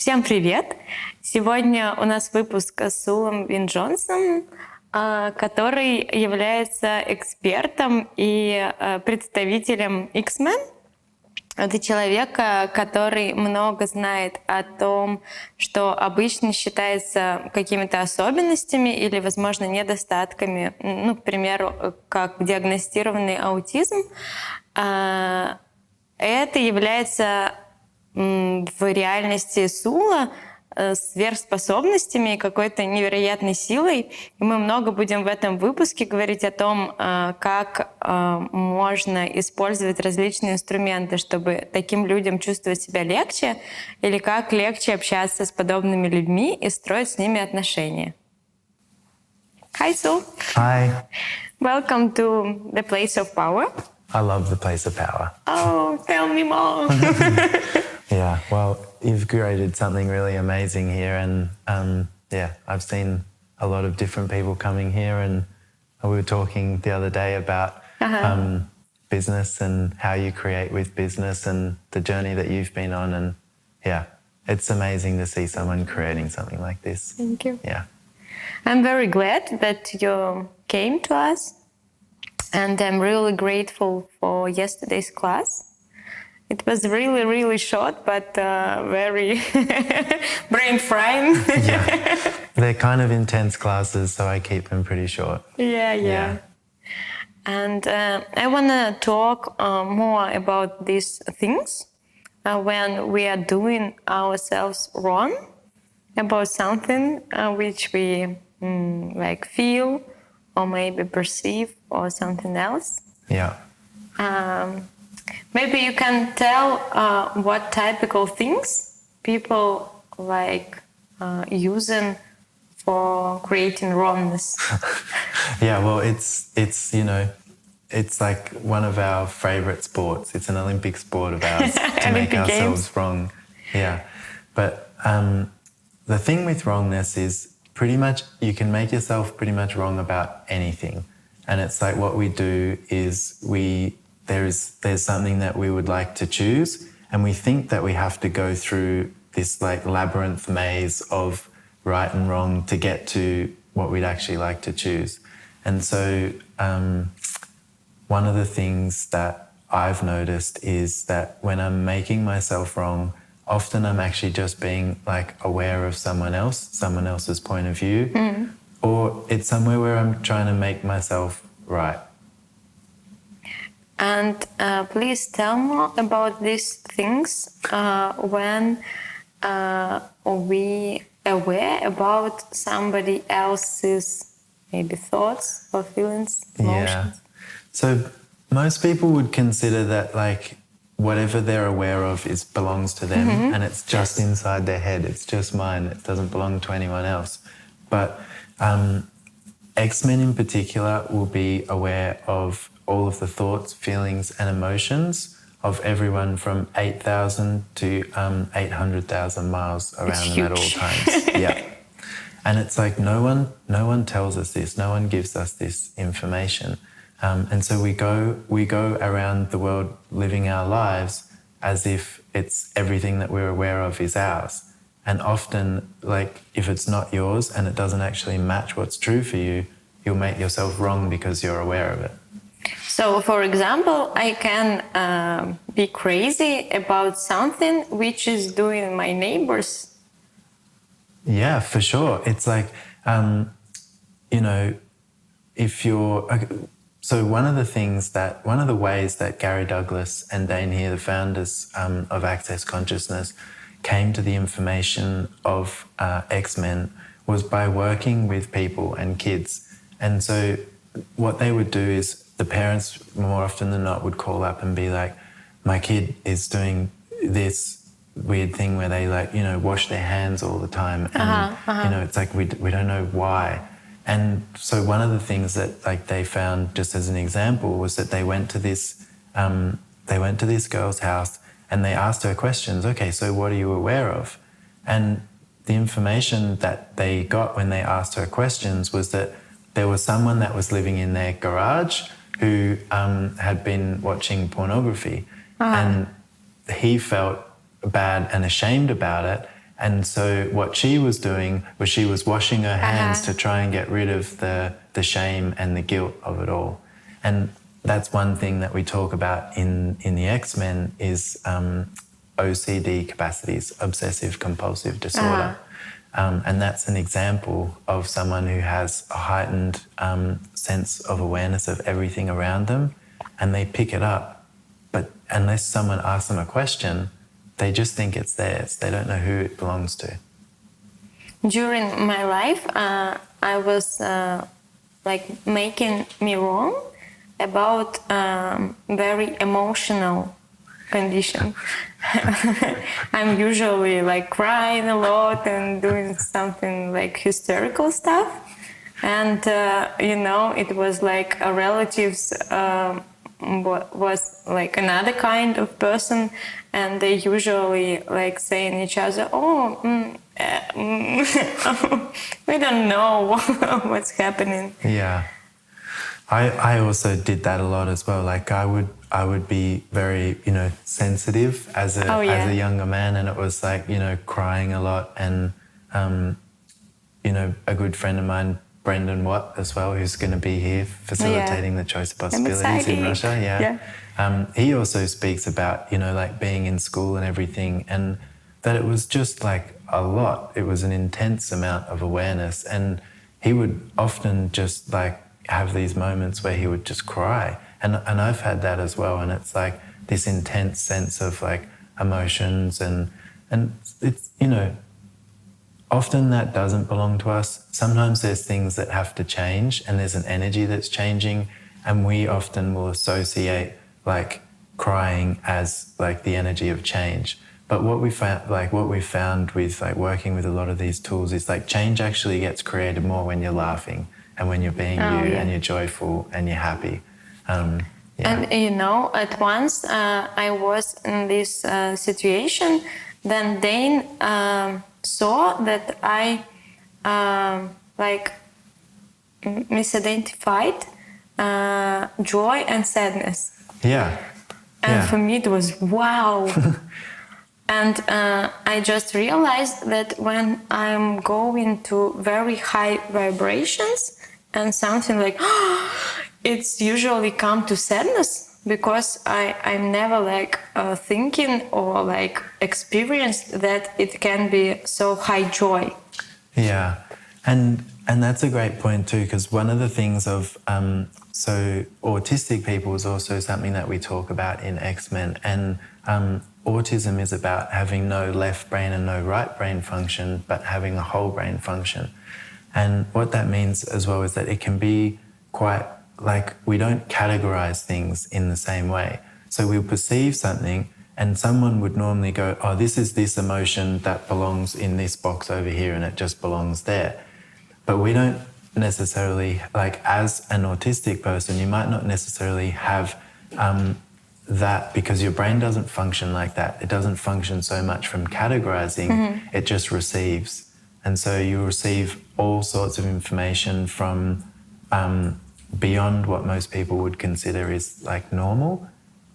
Всем привет! Сегодня у нас выпуск с Сулом Винн-Джонсом, который является экспертом и представителем X-Men. Это человека, который много знает о том, что обычно считается какими-то особенностями или, возможно, недостатками. Ну, к примеру, как диагностированный аутизм. Это является в реальности Сула сверхспособностями и какой-то невероятной силой. И мы много будем в этом выпуске говорить о том, как можно использовать различные инструменты, чтобы таким людям чувствовать себя легче, или как легче общаться с подобными людьми и строить с ними отношения. Hi, Sul. Hi. Welcome to the place of power. I love the place of power. Oh, tell me more. Yeah, well, you've created something really amazing here, and I've seen a lot of different people coming here, and we were talking the other day about business and how you create with business and the journey that you've been on, and yeah, it's amazing to see someone creating something like this. Thank you. Yeah. I'm very glad that you came to us, and I'm really grateful for yesterday's class. It was really, really short, but very brain-frying. Yeah, they're kind of intense classes, so I keep them pretty short. Yeah. And I want to talk more about these things when we are doing ourselves wrong about something which we feel or maybe perceive or something else. Yeah. Maybe you can tell what typical things people using for creating wrongness. Yeah, well, it's it's like one of our favorite sports. It's an Olympic sport of ours to make ourselves wrong. Yeah, but the thing with wrongness is pretty much you can make yourself pretty much wrong about anything, and it's like what we do is there's something that we would like to choose, and we think that we have to go through this like labyrinth maze of right and wrong to get to what we'd actually like to choose. And so one of the things that I've noticed is that when I'm making myself wrong, often I'm actually just being like aware of someone else's point of view, or it's somewhere where I'm trying to make myself right. And please tell more about these things when we aware about somebody else's maybe thoughts or feelings, emotions. Yeah. So most people would consider that like whatever they're aware of belongs to them, and it's just inside their head. It's just mine. It doesn't belong to anyone else. But X-Men in particular will be aware of all of the thoughts, feelings and emotions of everyone from 8,000 to 800,000 miles around them at all times. Yeah. And it's like no one tells us this, no one gives us this information. And so we go around the world living our lives as if it's everything that we're aware of is ours. And often, like, if it's not yours and it doesn't actually match what's true for you, you'll make yourself wrong because you're aware of it. So, for example, I can be crazy about something which is doing my neighbors. Yeah, for sure. It's like, if you're... So one of the ways that Gary Douglas and Dane here, the founders of Access Consciousness, came to the information of X-Men was by working with people and kids. And so what they would do is the parents more often than not would call up and be like, my kid is doing this weird thing where they wash their hands all the time. And, it's like we don't know why. And so one of the things that they found, just as an example, was that they went to this girl's house and they asked her questions. Okay, so what are you aware of? And the information that they got when they asked her questions was that there was someone that was living in their garage who had been watching pornography, and he felt bad and ashamed about it. And so what she was doing was she was washing her hands to try and get rid of the shame and the guilt of it all. And that's one thing that we talk about in the X-Men is OCD capacities, obsessive compulsive disorder. And that's an example of someone who has a heightened sense of awareness of everything around them, and they pick it up. But unless someone asks them a question, they just think it's theirs. They don't know who it belongs to. During my life, I was making me wrong about very emotional condition. I'm usually crying a lot and doing something hysterical stuff. And, it was a relatives was another kind of person, and they usually saying each other, we don't know what's happening. Yeah. I also did that a lot as well. I would be very, sensitive as a younger man, and it was crying a lot. And, a good friend of mine, Brendan Watt as well, who's going to be here facilitating the Choice of Possibilities in Russia. He also speaks about, being in school and everything, and that it was just a lot. It was an intense amount of awareness, and he would often just have these moments where he would just cry. And I've had that as well, and it's this intense sense of emotions, and it's, often that doesn't belong to us. Sometimes there's things that have to change, and there's an energy that's changing, and we often will associate crying as the energy of change. But what we found with working with a lot of these tools is change actually gets created more when you're laughing and when you're being and you're joyful and you're happy. And at once I was in this situation, then Dane saw that I misidentified joy and sadness. And for me it was wow. And I just realized that when I'm going to very high vibrations and something it's usually come to sadness, because I'm never thinking or experienced that it can be so high joy. Yeah, and that's a great point too, because one of the things of so autistic people is also something that we talk about in X-Men, and autism is about having no left brain and no right brain function, but having a whole brain function. And what that means as well is that it can be quite we don't categorize things in the same way. So we'll perceive something, and someone would normally go, oh, this is this emotion that belongs in this box over here, and it just belongs there. But we don't necessarily, as an autistic person, you might not necessarily have that, because your brain doesn't function like that. It doesn't function so much from categorizing, it just receives. And so you receive all sorts of information from beyond what most people would consider is normal,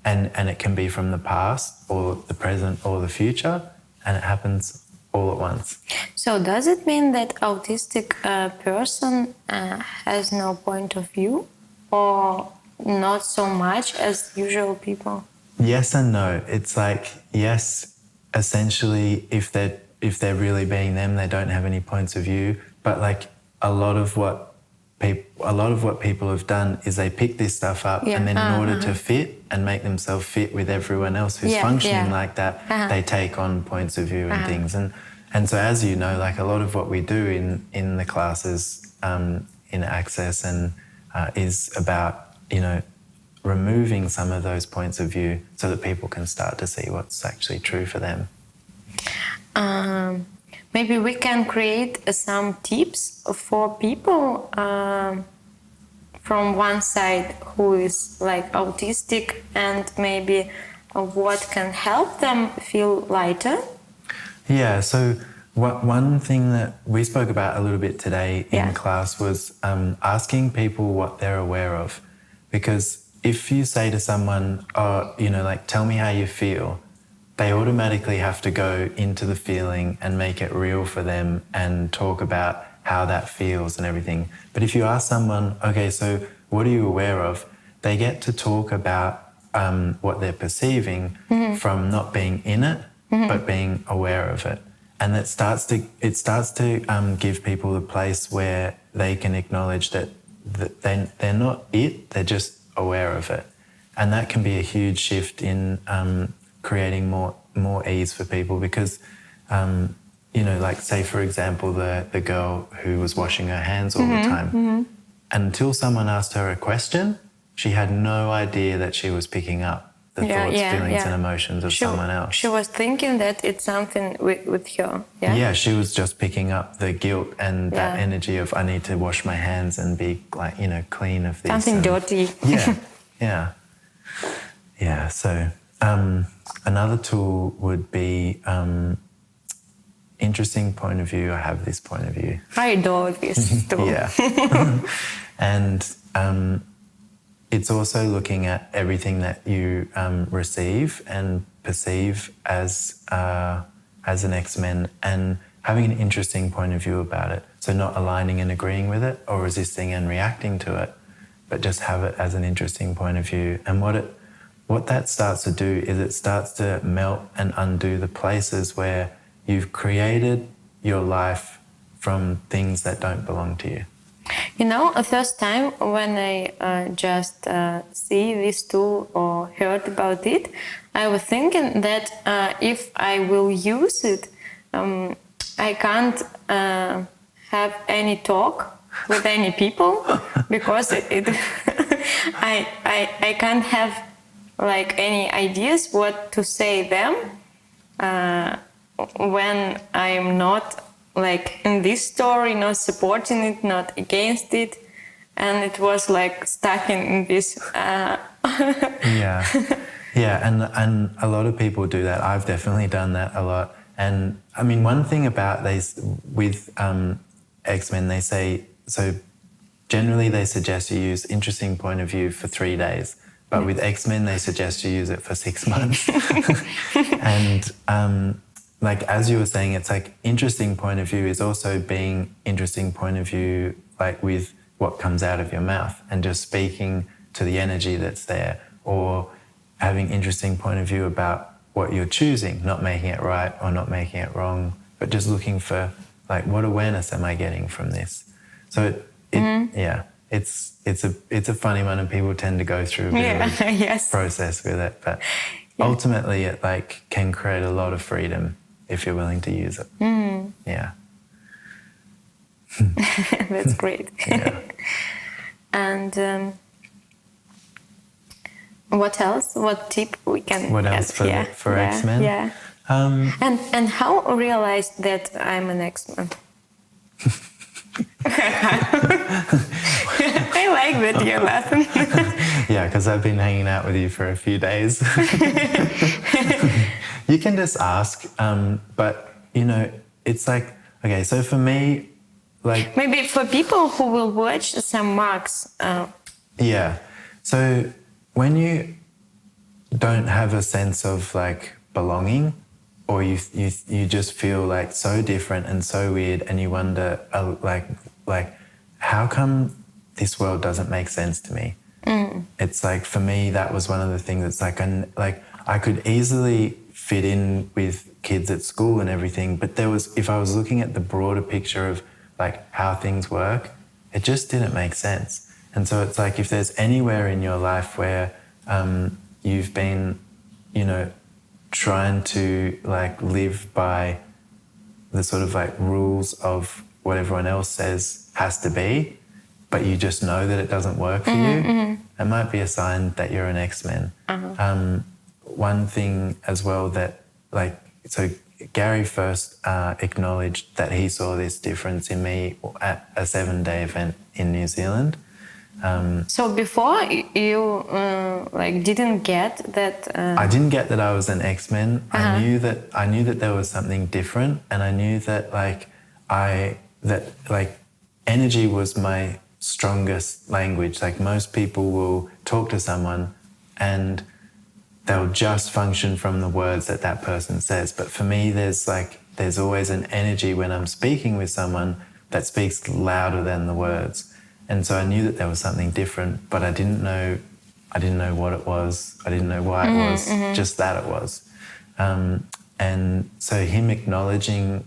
and it can be from the past or the present or the future, and it happens all at once. So does it mean that autistic person has no point of view, or not so much as usual people? Yes and no. It's yes, essentially, if they're really being them, they don't have any points of view. But a lot of what people have done is they pick this stuff up, and then in order to fit and make themselves fit with everyone else who's functioning like that, they take on points of view and things. And so, as you know, a lot of what we do in the classes in Access and is about removing some of those points of view so that people can start to see what's actually true for them. Maybe we can create some tips for people from one side who is autistic, and maybe what can help them feel lighter. Yeah, so one thing that we spoke about a little bit today in class was asking people what they're aware of. Because if you say to someone, tell me how you feel, they automatically have to go into the feeling and make it real for them and talk about how that feels and everything. But if you ask someone, okay, so what are you aware of? They get to talk about what they're perceiving from not being in it, but being aware of it. And it starts to give people a place where they can acknowledge that they're not it, they're just aware of it. And that can be a huge shift in creating more ease for people because, like say for example, the girl who was washing her hands all the time, until someone asked her a question, she had no idea that she was picking up the thoughts, feelings and emotions of someone else. She was thinking that it's something with her. Yeah? Yeah, she was just picking up the guilt and that energy of I need to wash my hands and be like, clean of this. Something dirty. Yeah. So another tool would be interesting point of view. I have this point of view. I know this too. Yeah. And it's also looking at everything that you receive and perceive as an X-Men and having an interesting point of view about it. So not aligning and agreeing with it or resisting and reacting to it, but just have it as an interesting point of view. And what that starts to do is it starts to melt and undo the places where you've created your life from things that don't belong to you. The first time when I just see this tool or heard about it, I was thinking that if I will use it, I can't have any talk with any people because I can't have like any ideas what to say them when I'm not like in this story, not supporting it, not against it, and it was like stuck in this. Yeah, and a lot of people do that. I've definitely done that a lot. And I mean, one thing about with X-Men, they say so. Generally, they suggest you use interesting point of view for 3 days, but with X-Men, they suggest you use it for 6 months. And like as you were saying, it's like interesting point of view is also being interesting point of view, like with what comes out of your mouth and just speaking to the energy that's there, or having interesting point of view about what you're choosing, not making it right or not making it wrong, but just looking for like what awareness am I getting from this? So it's a funny one, and people tend to go through a bit of a process with it, but ultimately it like can create a lot of freedom if you're willing to use it. Yeah. That's great. Yeah. And what else? What tip we can What else for X-Men? Yeah. And how I realized that I'm an X-Men? I like that you're laughing. Yeah, because I've been hanging out with you for a few days. You can just ask, but it's like, okay, so for me, like maybe for people who will watch some marks. Yeah, so when you don't have a sense of like belonging, or you just feel like so different and so weird, and you wonder like how come this world doesn't make sense to me? It's like for me that was one of the things that's like I could easily fit in with kids at school and everything, but if I was looking at the broader picture of like how things work, it just didn't make sense. And so it's like if there's anywhere in your life where you've been trying to like live by the sort of like rules of what everyone else says has to be, but you just know that it doesn't work for you, it might be a sign that you're an X-Men. One thing as well that so Gary first acknowledged that he saw this difference in me at a 7-day event in New Zealand. So before you didn't get that. I didn't get that I was an X-Men. I knew that there was something different, and I knew that energy was my strongest language. Like most people will talk to someone, and they'll just function from the words that that person says. But for me, there's always an energy when I'm speaking with someone that speaks louder than the words. And so I knew that there was something different, but I didn't know what it was. I didn't know why it was, just that it was. And so him acknowledging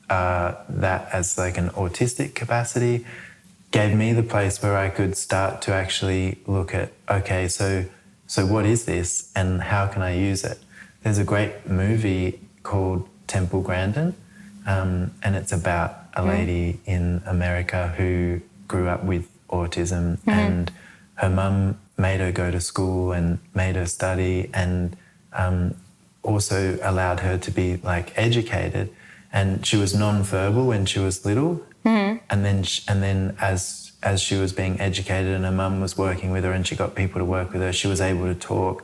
that as like an autistic capacity gave me the place where I could start to actually look at, okay, so what is this and how can I use it? There's a great movie called Temple Grandin, and it's about a lady in America who grew up with autism, and her mum made her go to school and made her study, and also allowed her to be like educated. And she was non-verbal when she was little, and then as she was being educated and her mum was working with her and she got people to work with her, she was able to talk.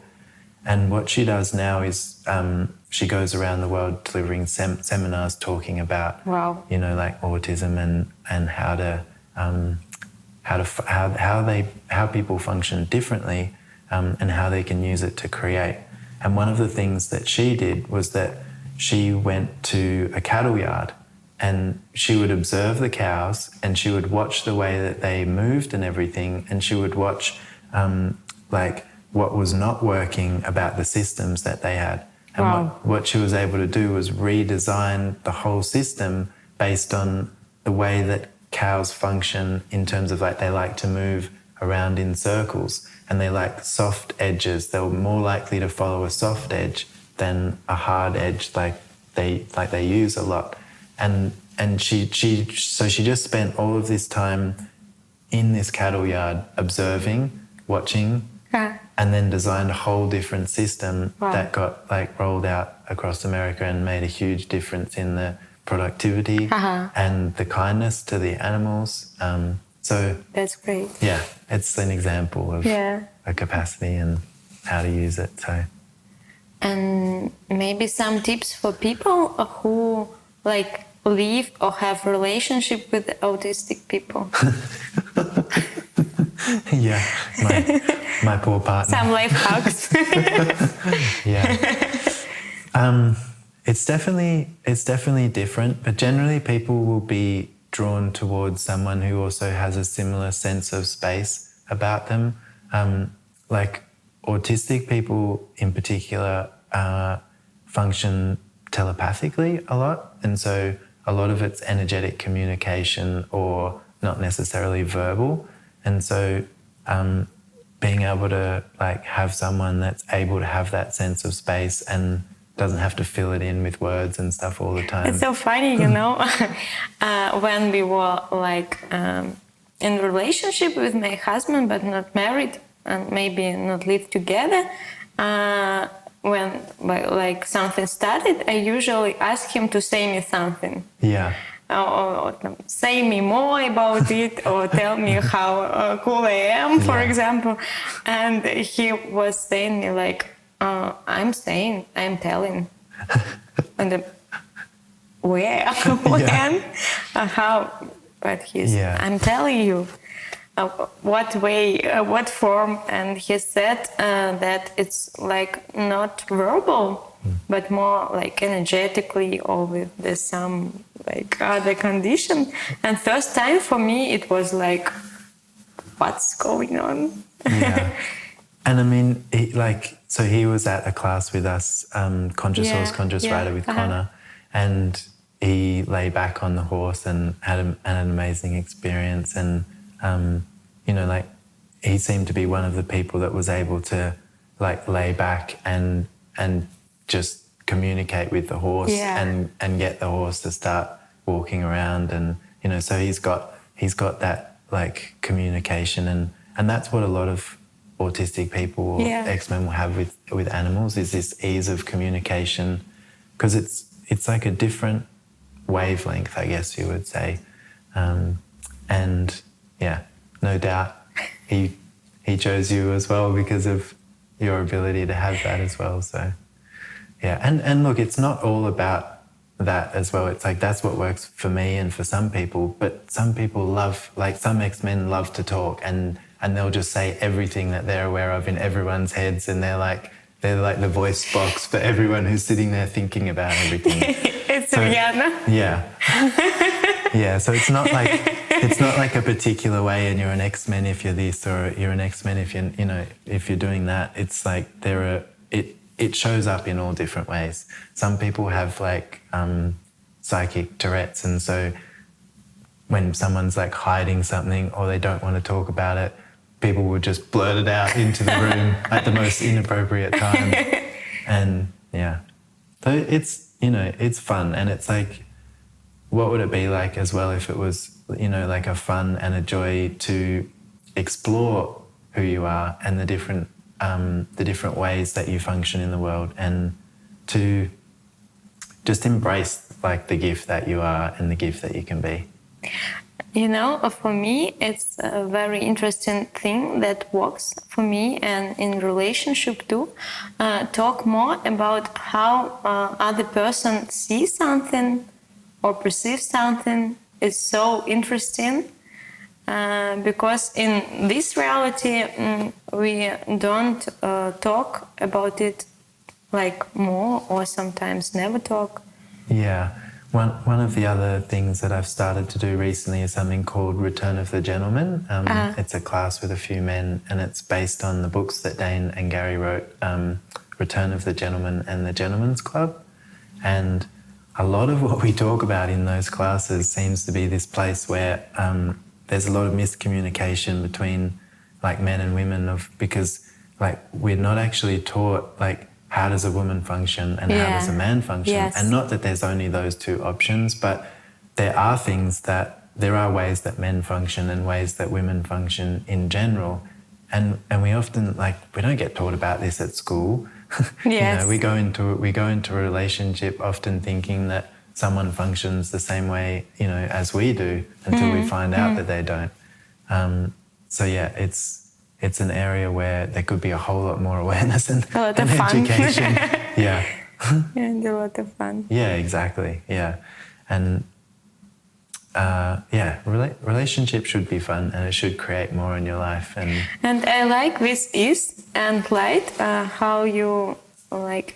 And what she does now is she goes around the world delivering seminars talking about, you know, like autism and how people function differently, and how they can use it to create. And one of the things that she did was that she went to a cattle yard and she would observe the cows and she would watch the way that they moved and everything, and she would watch like what was not working about the systems that they had. And what she was able to do was redesign the whole system based on the way that cows function, in terms of like they like to move around in circles and they like soft edges. They're more likely to follow a soft edge than a hard edge like they use a lot. And she just spent all of this time in this cattle yard observing, watching, and then designed a whole different system that got like rolled out across America and made a huge difference in the productivity and the kindness to the animals. So that's great. Yeah, it's an example of a capacity and how to use it. So, and maybe some tips for people who like live or have relationship with autistic people. Yeah, my poor partner. Some life hacks. Yeah. It's definitely different, but generally people will be drawn towards someone who also has a similar sense of space about them. Like autistic people in particular function telepathically a lot, and so a lot of it's energetic communication or not necessarily verbal. And so being able to like have someone that's able to have that sense of space and doesn't have to fill it in with words and stuff all the time. It's so funny, you know, when we were like in relationship with my husband but not married and maybe not live together, when like something started, I usually ask him to say me something. Yeah. Or say me more about it, or tell me how cool I am, for example. And he was saying me like, I'm telling. And where, when, how? But he's, I'm telling you. What way, what form? And he said that it's like not verbal, but more like energetically or with some like other condition. And first time for me it was like, what's going on? Yeah. And I mean, he was at a class with us, Conscious Horse, Conscious Rider with Connor, and he lay back on the horse and had an amazing experience. And you know, like he seemed to be one of the people that was able to like lay back and just communicate with the horse and get the horse to start walking around. And you know, so he's got that like communication, and that's what a lot of autistic people or X-Men will have with animals, is this ease of communication, because it's like a different wavelength, I guess you would say. And yeah, no doubt he chose you as well because of your ability to have that as well. So yeah, and look, it's not all about that as well. It's like that's what works for me and for some people, but some people love, like some X-Men love to talk and they'll just say everything that they're aware of in everyone's heads, and they're like they're like the voice box for everyone who's sitting there thinking about everything. It's Rihanna. Yeah. Yeah, so it's not like a particular way and you're an X-Men if you're this, or you're an X-Men if you're, if you're doing that. It's like it shows up in all different ways. Some people have like psychic Tourette's, and so when someone's like hiding something or they don't want to talk about it, people will just blurt it out into the room at the most inappropriate time. And yeah, so it's fun, and it's like, what would it be like as well if it was, like a fun and a joy to explore who you are and the different ways that you function in the world, and to just embrace like the gift that you are and the gift that you can be. For me, it's a very interesting thing that works for me, and in relationship too. Talk more about how other person sees something or perceives something is so interesting, because in this reality we don't talk about it like more, or sometimes never talk. Yeah. One of the other things that I've started to do recently is something called Return of the Gentleman. It's a class with a few men, and it's based on the books that Dane and Gary wrote, Return of the Gentleman and the Gentleman's Club. And a lot of what we talk about in those classes seems to be this place where there's a lot of miscommunication between like men and women, because like we're not actually taught like how does a woman function and how does a man function. Yes. And not that there's only those two options, but there are ways that men function and ways that women function in general. And we often we don't get taught about this at school. Yes. We go into a relationship often thinking that someone functions the same way, as we do, until we find out that they don't. So yeah, it's an area where there could be a whole lot more awareness and education. Yeah. And a lot of fun. Yeah, exactly. Yeah. And relationship should be fun, and it should create more in your life. And I like this ease and light, how you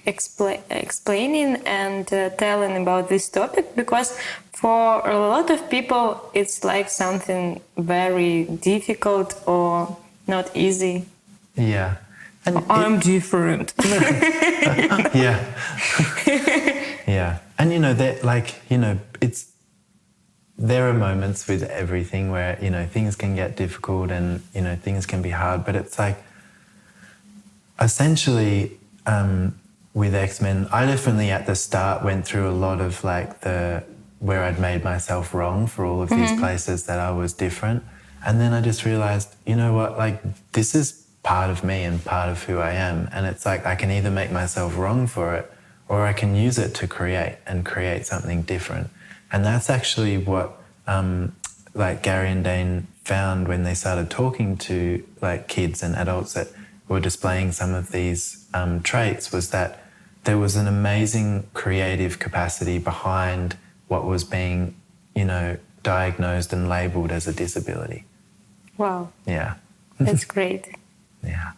explaining and telling about this topic, because for a lot of people it's like something very difficult or not easy. Yeah. And I'm different. Yeah. Yeah. And there are moments with everything where, things can get difficult and, things can be hard, but it's like essentially with X-Men, I definitely at the start went through a lot of where I'd made myself wrong for all of these places that I was different. And then I just realized, this is part of me and part of who I am. And it's like I can either make myself wrong for it, or I can use it to create something different. And that's actually what Gary and Dane found when they started talking to kids and adults that were displaying some of these traits, was that there was an amazing creative capacity behind what was being, diagnosed and labelled as a disability. Wow. Yeah. That's great. Yeah.